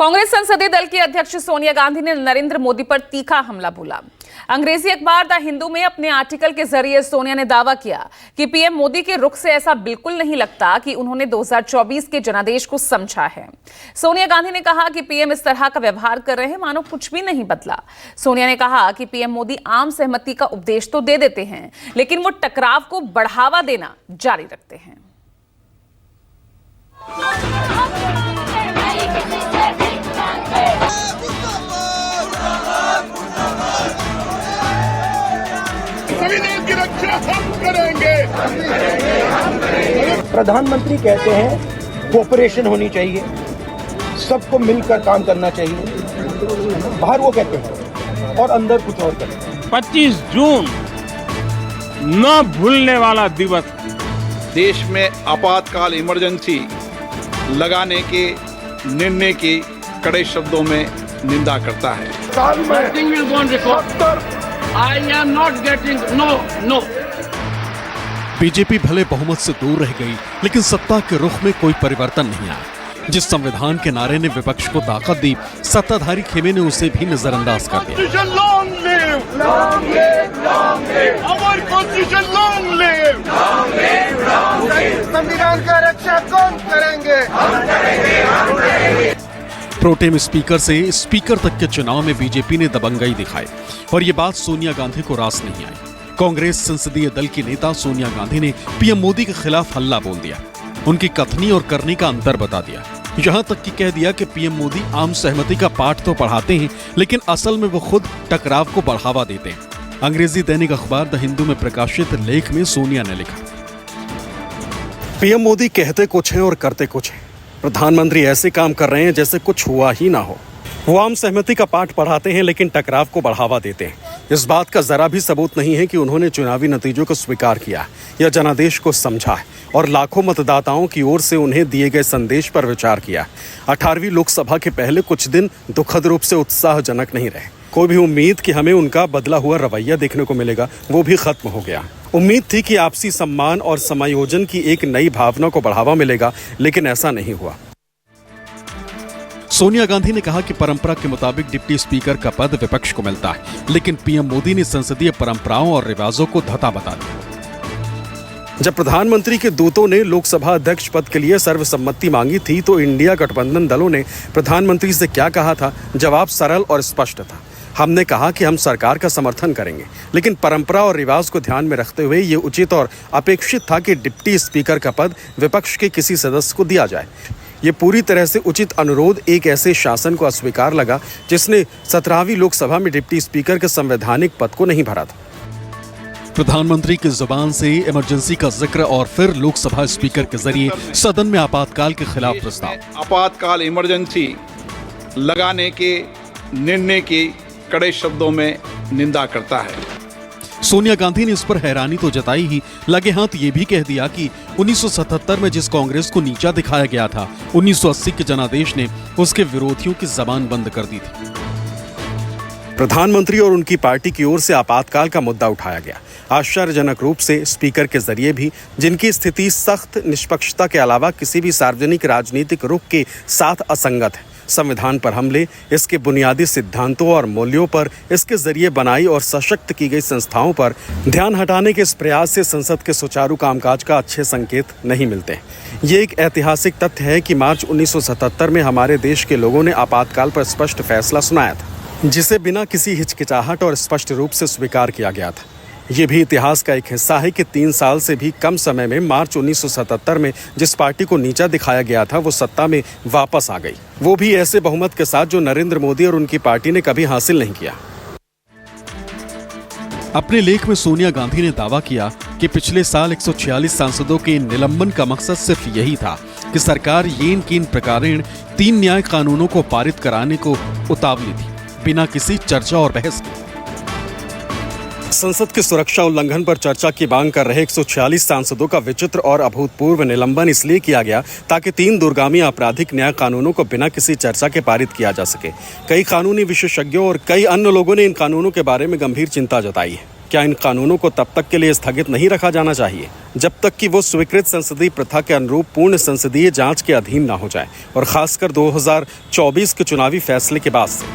कांग्रेस संसदीय दल की अध्यक्ष सोनिया गांधी ने नरेंद्र मोदी पर तीखा हमला बोला। अंग्रेजी अखबार द हिंदू में अपने आर्टिकल के जरिए सोनिया ने दावा किया कि पीएम मोदी के रुख से ऐसा बिल्कुल नहीं लगता कि उन्होंने 2024 के जनादेश को समझा है। सोनिया गांधी ने कहा कि पीएम इस तरह का व्यवहार कर रहे हैं मानो कुछ भी नहीं बदला। सोनिया ने कहा कि पीएम मोदी आम सहमति का उपदेश तो दे देते हैं, लेकिन वो टकराव को बढ़ावा देना जारी रखते हैं। संविधान की रक्षा हम करेंगे। प्रधानमंत्री कहते हैं कोऑपरेशन होनी चाहिए, सबको मिलकर काम करना चाहिए। बाहर वो कहते हैं और अंदर कुछ और कहते हैं। 25 जून न भूलने वाला दिवस। देश में आपातकाल इमरजेंसी लगाने के निर्णय की कड़े शब्दों में निंदा करता है। I am not getting no. BJP भले बहुमत से दूर रह गई, लेकिन सत्ता के रुख में कोई परिवर्तन नहीं आया। जिस संविधान के नारे ने विपक्ष को ताकत दी, सत्ताधारी खेमे ने उसे भी नजरअंदाज कर दिया। Long live! Long live! Long live! Our constitution long live! Long live! Long live! संविधान का रक्षा कौन करेंगे? हम करेंगे। प्रोटेम स्पीकर से स्पीकर तक के चुनाव में बीजेपी ने दबंगई दिखाई और ये बात सोनिया गांधी को रास नहीं आई। कांग्रेस संसदीय दल की नेता सोनिया गांधी ने पीएम मोदी के खिलाफ हल्ला बोल दिया, उनकी कथनी और करनी का अंतर बता दिया। यहां तक कि कह दिया कि पीएम मोदी आम सहमति का पाठ तो पढ़ाते हैं, लेकिन असल में वो खुद टकराव को बढ़ावा देते हैं। अंग्रेजी दैनिक अखबार द हिंदू में प्रकाशित लेख में सोनिया ने लिखा, पीएम मोदी कहते कुछ हैं और करते कुछ हैं। प्रधानमंत्री ऐसे काम कर रहे हैं जैसे कुछ हुआ ही ना हो। वो आम सहमति का पाठ पढ़ाते हैं, लेकिन टकराव को बढ़ावा देते हैं। इस बात का जरा भी सबूत नहीं है कि उन्होंने चुनावी नतीजों को स्वीकार किया या जनादेश को समझा है और लाखों मतदाताओं की ओर से उन्हें दिए गए संदेश पर विचार किया। 18वीं लोकसभा के पहले कुछ दिन दुखद रूप से उत्साहजनक नहीं रहे। कोई भी उम्मीद कि हमें उनका बदला हुआ रवैया देखने को मिलेगा, वो भी खत्म हो गया। उम्मीद थी कि आपसी सम्मान और समायोजन की एक नई भावना को बढ़ावा मिलेगा, लेकिन ऐसा नहीं हुआ। सोनिया गांधी ने कहा कि परंपरा के मुताबिक डिप्टी स्पीकर का पद विपक्ष को मिलता है, लेकिन पीएम मोदी ने संसदीय परंपराओं और रिवाजों को धता बता दिया। जब प्रधानमंत्री के दूतों ने लोकसभा अध्यक्ष पद के लिए सर्वसम्मति मांगी थी, तो इंडिया गठबंधन दलों ने प्रधानमंत्री से क्या कहा था? जवाब सरल और स्पष्ट था। हमने कहा कि हम सरकार का समर्थन करेंगे, लेकिन परंपरा और रिवाज को ध्यान में रखते हुए ये उचित और अपेक्षित था कि डिप्टी स्पीकर का पद विपक्ष के किसी सदस्य को दिया जाए। ये पूरी तरह से उचित अनुरोध एक ऐसे शासन को अस्वीकार लगा जिसने 17वीं लोकसभा में डिप्टी स्पीकर के संवैधानिक पद को नहीं भरा था। प्रधानमंत्री की जुबान से इमरजेंसी का जिक्र और फिर लोकसभा स्पीकर के जरिए सदन में आपातकाल के खिलाफ प्रस्ताव। आपातकाल इमरजेंसी लगाने के निर्णय की कड़े शब्दों में निंदा करता है। सोनिया गांधी ने इस पर हैरानी तो जताई ही, लगे हाथ ये भी कह दिया कि 1977 में जिस कांग्रेस को नीचा दिखाया गया था, 1980 के जनादेश ने उसके विरोधियों की जबान बंद कर दी थी। प्रधानमंत्री और उनकी पार्टी की ओर से आपातकाल का मुद्दा उठाया गया। आश्चर्यजनक रूप से स्पीकर के जरिए भी, जिनकी स्थिति सख्त निष्पक्षता के अलावा किसी भी सार्वजनिक राजनीतिक रुख के साथ असंगत है, संविधान पर हमले, इसके बुनियादी सिद्धांतों और मूल्यों पर, इसके जरिए बनाई और सशक्त की गई संस्थाओं पर ध्यान हटाने के इस प्रयास से संसद के सुचारू कामकाज का अच्छे संकेत नहीं मिलते। ये एक ऐतिहासिक तथ्य है कि मार्च 1977 में हमारे देश के लोगों ने आपातकाल पर स्पष्ट फैसला सुनाया था, जिसे बिना किसी हिचकिचाहट और स्पष्ट रूप से स्वीकार किया गया था। ये भी इतिहास का एक हिस्सा है कि 3 साल से भी कम समय में मार्च 1977 में जिस पार्टी को नीचा दिखाया गया था, वो सत्ता में वापस आ गई, वो भी ऐसे बहुमत के साथ जो नरेंद्र मोदी और उनकी पार्टी ने कभी हासिल नहीं किया। अपने लेख में सोनिया गांधी ने दावा किया कि पिछले साल 146 सांसदों के निलंबन का मकसद सिर्फ यही था कि सरकार येन केन प्रकारेण 3 न्याय कानूनों को पारित कराने को उतावली थी, बिना किसी चर्चा और बहस के। संसद के सुरक्षा उल्लंघन पर चर्चा की मांग कर रहे 146 सांसदों का विचित्र और अभूतपूर्व निलंबन इसलिए किया गया ताकि 3 दूरगामी आपराधिक न्याय कानूनों को बिना किसी चर्चा के पारित किया जा सके। कई कानूनी विशेषज्ञों और कई अन्य लोगों ने इन कानूनों के बारे में गंभीर चिंता जताई है। क्या इन कानूनों को तब तक के लिए स्थगित नहीं रखा जाना चाहिए जब तक कि वो स्वीकृत संसदीय प्रथा के अनुरूप पूर्ण संसदीय जांच के अधीन ना हो जाए, और खासकर 2024 के चुनावी फैसले के बाद से।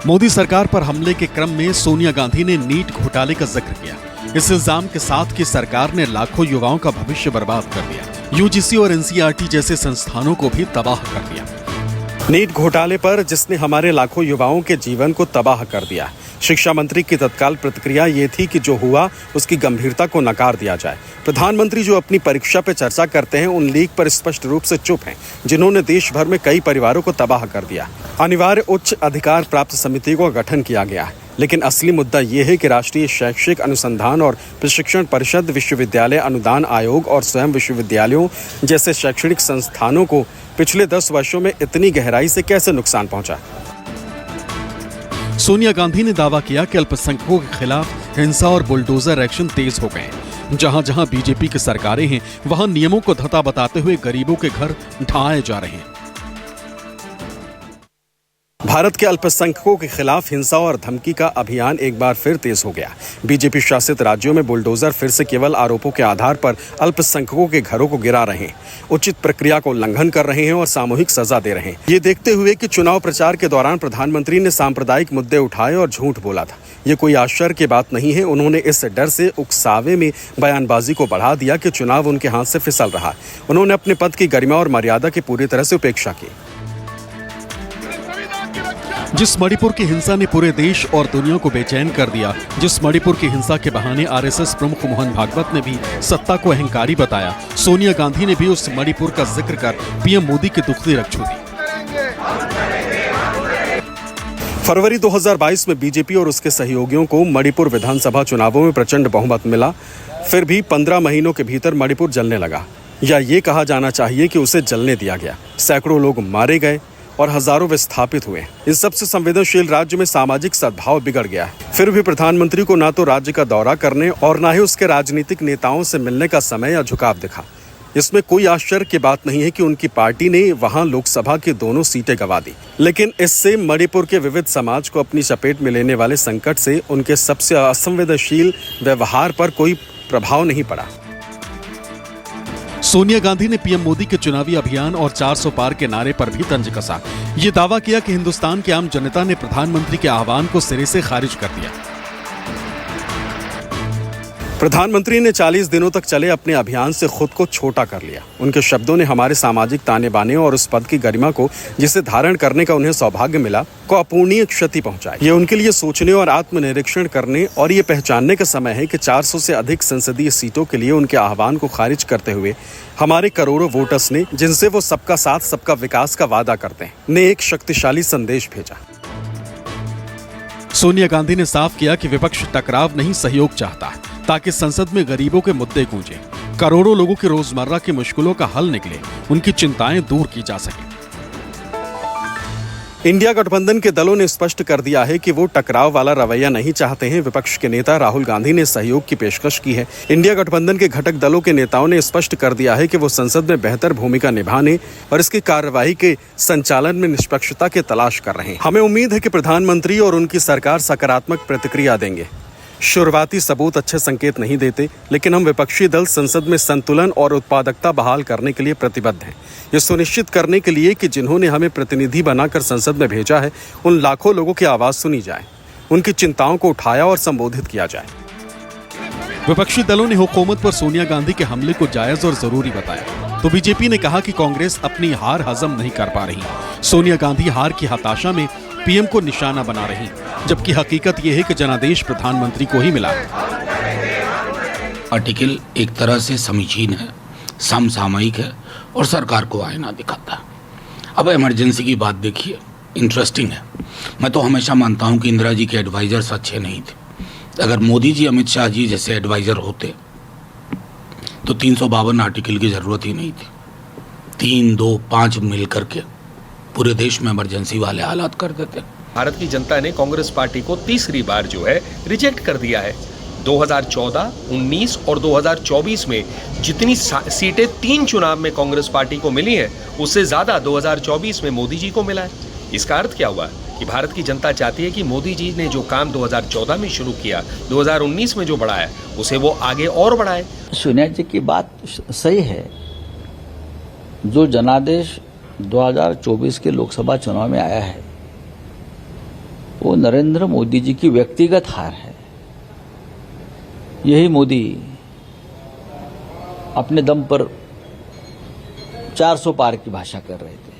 मोदी सरकार पर हमले के क्रम में सोनिया गांधी ने नीट घोटाले का जिक्र किया। इस इल्जाम के साथ कि सरकार ने लाखों युवाओं का भविष्य बर्बाद कर दिया, यूजीसी और एनसीईआरटी जैसे संस्थानों को भी तबाह कर दिया। नीट घोटाले पर जिसने हमारे लाखों युवाओं के जीवन को तबाह कर दिया, शिक्षा मंत्री की तत्काल प्रतिक्रिया ये थी कि जो हुआ उसकी गंभीरता को नकार दिया जाए। प्रधानमंत्री जो अपनी परीक्षा पर चर्चा करते हैं उन लीक पर स्पष्ट रूप से चुप हैं, जिन्होंने देश भर में कई परिवारों को तबाह कर दिया। अनिवार्य उच्च अधिकार प्राप्त समिति का गठन किया गया है, लेकिन असली मुद्दा ये है कि राष्ट्रीय शैक्षिक अनुसंधान और प्रशिक्षण परिषद, विश्वविद्यालय अनुदान आयोग और स्वयं विश्वविद्यालयों जैसे शैक्षणिक संस्थानों को पिछले 10 वर्षों में इतनी गहराई से कैसे नुकसान पहुंचा। सोनिया गांधी ने दावा किया कि अल्पसंख्यकों के खिलाफ हिंसा और बुलडोजर एक्शन तेज हो गए। जहां जहां बीजेपी की सरकारें हैं, वहां नियमों को धता बताते हुए गरीबों के घर ढहाए जा रहे हैं। भारत के अल्पसंख्यकों के खिलाफ हिंसा और धमकी का अभियान एक बार फिर तेज हो गया। बीजेपी शासित राज्यों में बुलडोजर फिर से केवल आरोपों के आधार पर अल्पसंख्यकों के घरों को गिरा रहे हैं, उचित प्रक्रिया को उल्लंघन कर रहे हैं और सामूहिक सजा दे रहे हैं। ये देखते हुए कि चुनाव प्रचार के दौरान प्रधानमंत्री ने सांप्रदायिक मुद्दे उठाए और झूठ बोला था, ये कोई आश्चर्य की बात नहीं है। उन्होंने इस डर से उकसावे में बयानबाजी को बढ़ा दिया कि चुनाव उनके हाथ से फिसल रहा। उन्होंने अपने पद की गरिमा और मर्यादा की पूरी तरह से उपेक्षा की। जिस मणिपुर की हिंसा ने पूरे देश और दुनिया को बेचैन कर दिया, जिस मणिपुर की हिंसा के बहाने आरएसएस प्रमुख मोहन भागवत ने भी सत्ता को अहंकारी बताया, सोनिया गांधी ने भी उस मणिपुर का जिक्र कर पीएम मोदी की दुखती रख दी। फरवरी 2022 में बीजेपी और उसके सहयोगियों को मणिपुर विधानसभा चुनावों में प्रचंड बहुमत मिला। फिर भी 15 महीनों के भीतर मणिपुर जलने लगा, या ये कहा जाना चाहिए कि उसे जलने दिया गया। सैकड़ों लोग मारे गए और हजारों विस्थापित हुए। इस सबसे संवेदनशील राज्य में सामाजिक सद्भाव बिगड़ गया है। फिर भी प्रधानमंत्री को ना तो राज्य का दौरा करने और ना ही उसके राजनीतिक नेताओं से मिलने का समय या झुकाव दिखा। इसमें कोई आश्चर्य की बात नहीं है कि उनकी पार्टी ने वहां लोकसभा की दोनों सीटें गंवा दी, लेकिन इससे मणिपुर के विविध समाज को अपनी चपेट में लेने वाले संकट से उनके सबसे असंवेदनशील व्यवहार पर कोई प्रभाव नहीं पड़ा। सोनिया गांधी ने पीएम मोदी के चुनावी अभियान और 400 पार के नारे पर भी तंज कसा। ये दावा किया कि हिंदुस्तान की आम जनता ने प्रधानमंत्री के आह्वान को सिरे से खारिज कर दिया। प्रधानमंत्री ने 40 दिनों तक चले अपने अभियान से खुद को छोटा कर लिया। उनके शब्दों ने हमारे सामाजिक ताने बाने और उस पद की गरिमा को जिसे धारण करने का उन्हें सौभाग्य मिला को अपूर्णीय क्षति पहुंचाई। ये उनके लिए सोचने और आत्मनिरीक्षण करने और ये पहचानने का समय है कि 400 से अधिक संसदीय सीटों के लिए उनके आह्वान को खारिज करते हुए हमारे करोड़ों वोटर्स ने, जिनसे वो सबका साथ सबका विकास का वादा करते हैं, ने एक शक्तिशाली संदेश भेजा। सोनिया गांधी ने साफ किया कि विपक्ष टकराव नहीं सहयोग चाहता है, ताकि संसद में गरीबों के मुद्दे गूंजे, करोड़ों लोगों की रोजमर्रा की मुश्किलों का हल निकले, उनकी चिंताएं दूर की जा सके। इंडिया गठबंधन के दलों ने स्पष्ट कर दिया है कि वो टकराव वाला रवैया नहीं चाहते हैं। विपक्ष के नेता राहुल गांधी ने सहयोग की पेशकश की है। इंडिया गठबंधन के घटक दलों के नेताओं ने स्पष्ट कर दिया है कि वो संसद में बेहतर भूमिका निभाने और इसकी कार्यवाही के संचालन में निष्पक्षता की तलाश कर रहे हैं। हमें उम्मीद है कि प्रधानमंत्री और उनकी सरकार सकारात्मक प्रतिक्रिया देंगे। शुरुआती सबूत अच्छे संकेत नहीं देते, लेकिन हम विपक्षी दल संसद में संतुलन और उत्पादकता बहाल करने के लिए प्रतिबद्ध हैं। ये सुनिश्चित करने के लिए कि जिन्होंने हमें प्रतिनिधि बनाकर संसद में भेजा है, उन लाखों लोगों की आवाज सुनी जाए, उनकी चिंताओं को उठाया और संबोधित किया जाए। विपक्षी दलों ने हुकूमत पर सोनिया गांधी के हमले को जायज और जरूरी बताया, तो बीजेपी ने कहा कि कांग्रेस अपनी हार हजम नहीं कर पा रही। सोनिया गांधी हार की हताशा में पीएम को निशाना बना रही, जबकि हकीकत यह है कि जनादेश प्रधानमंत्री को ही मिला। आर्टिकल एक तरह से समीचीन है, समसामयिक है और सरकार को आईना दिखाता है। अब इमरजेंसी की बात देखिए, इंटरेस्टिंग है। मैं तो हमेशा मानता हूं कि इंदिरा जी के एडवाइजर्स अच्छे नहीं थे। अगर मोदी जी, अमित शाह जी जैसे एडवाइजर होते तो 352 आर्टिकल की जरूरत ही नहीं थी। 3, 2, 5 मिल करके पूरे देश में इमरजेंसी वाले हालात कर देते। भारत की जनता ने कांग्रेस पार्टी को तीसरी बार जो है रिजेक्ट कर दिया है। 2014, 19 और 2024 में जितनी सीटें 3 चुनाव में कांग्रेस पार्टी को मिली है, उससे ज्यादा 2024 में मोदी जी को मिला है। इसका अर्थ क्या हुआ कि भारत की जनता चाहती है कि मोदी जी ने जो काम 2014 में शुरू किया, 2019 में जो बढ़ाया, उसे वो आगे और बढ़ाए। सोनिया जी की बात सही है। जो जनादेश 2024 के लोकसभा चुनाव में आया है वो नरेंद्र मोदी जी की व्यक्तिगत हार है। यही मोदी अपने दम पर 400 पार की भाषा कर रहे थे।